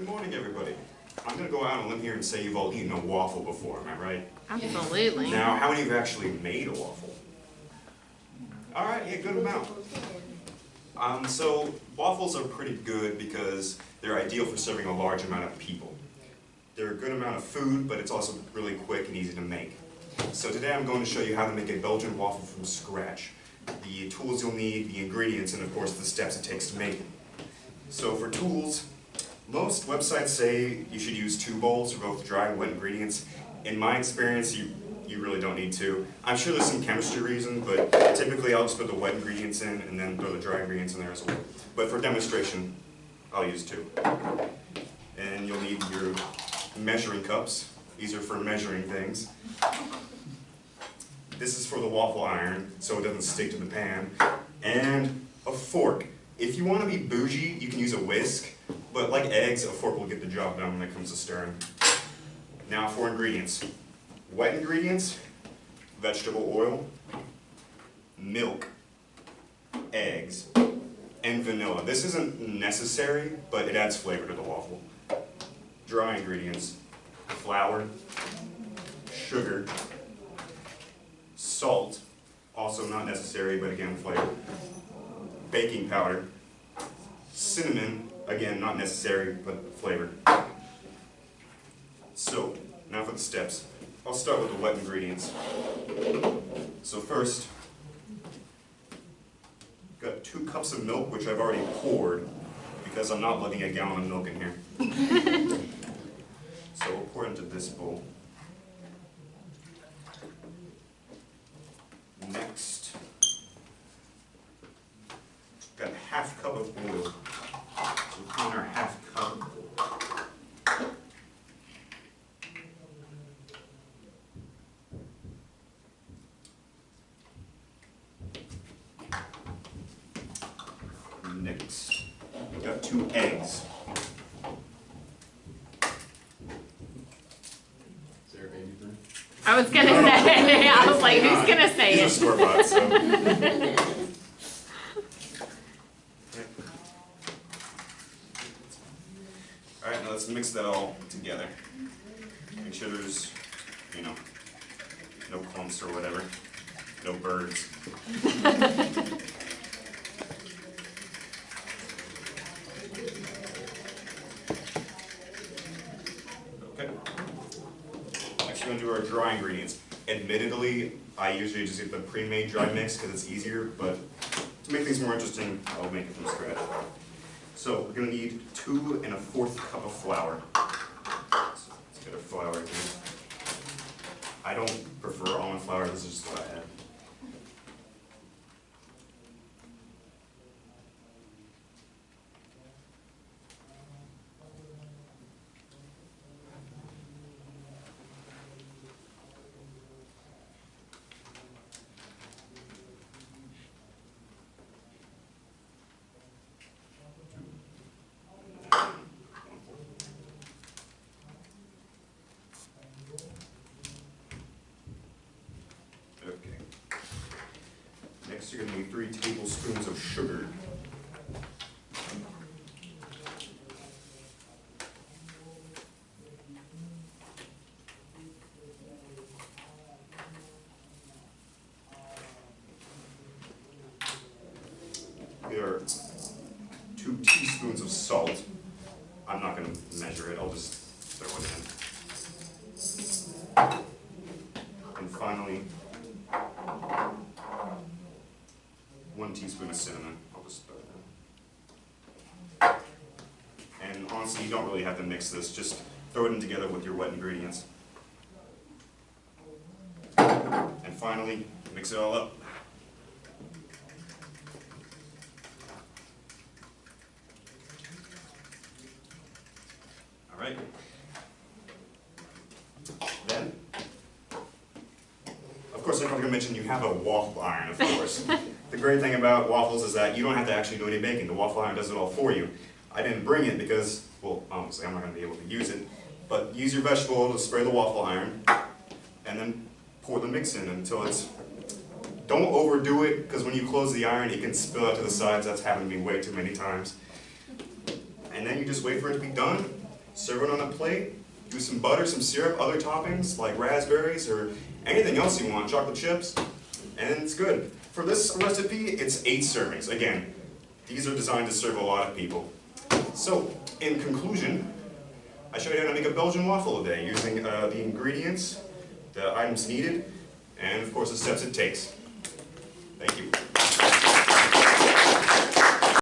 Good morning, everybody. I'm going to go out on a limb here and say you've all eaten a waffle before, am I right? Absolutely. Now, how many of you have actually made a waffle? All right, yeah, good amount. So waffles are pretty good because they're ideal for serving a large amount of people. They're a good amount of food, but it's also really quick and easy to make. So today I'm going to show you how to make a Belgian waffle from scratch. The tools you'll need, the ingredients, and of course the steps it takes to make it. So for tools, most websites say you should use 2 bowls for both dry and wet ingredients. In my experience, you really don't need to. I'm sure there's some chemistry reason, but typically I'll just put the wet ingredients in and then throw the dry ingredients in there as well. But for demonstration, I'll use 2. And you'll need your measuring cups. These are for measuring things. This is for the waffle iron, so it doesn't stick to the pan. And a fork. If you want to be bougie, you can use a whisk, but like eggs, a fork will get the job done when it comes to stirring. Now for ingredients. Wet ingredients, vegetable oil, milk, eggs, and vanilla. This isn't necessary, but it adds flavor to the waffle. Dry ingredients, flour, sugar, salt, also not necessary, but again flavor, baking powder, cinnamon, again not necessary, but flavor. So, now for the steps. I'll start with the wet ingredients. So first, got 2 cups of milk, which I've already poured, because I'm not letting a gallon of milk in here. So we'll pour it into this bowl. Next, got 1/2 cup of oil. So put in our 1/2 cup. Next, we got 2 eggs. Is there a baby thing? I was gonna say, I was like, who's gonna say These are it? store-bought, so. Alright, now let's mix that all together. Make sure there's, no clumps or whatever. No birds. Okay. Next we're going to do our dry ingredients. Admittedly, I usually just get the pre-made dry mix because it's easier, but to make things more interesting, I'll make it from scratch. So we're going to need 2 1/4 cup of flour. So let's get our flour here. I don't prefer almond flour, this is just what I add. Next, you're going to need 3 tablespoons of sugar. There are 2 teaspoons of salt. I'm not going to measure it, I'll just throw it in. And finally, 1 teaspoon of cinnamon. I'll just throw it in. And honestly, you don't really have to mix this, just throw it in together with your wet ingredients. And finally, mix it all up. Alright. Then, of course, I forgot to mention you have a waffle iron, of course. The great thing about waffles is that you don't have to actually do any baking. The waffle iron does it all for you. I didn't bring it because, well, obviously I'm not going to be able to use it, but use your vegetable oil to spray the waffle iron, and then pour the mix in until it's, don't overdo it, because when you close the iron, it can spill out to the sides. That's happened to me way too many times. And then you just wait for it to be done, serve it on a plate, use some butter, some syrup, other toppings like raspberries or anything else you want, chocolate chips, and it's good. For this recipe, it's 8 servings. Again, these are designed to serve a lot of people. So, in conclusion, I showed you how to make a Belgian waffle today using the ingredients, the items needed, and of course the steps it takes. Thank you.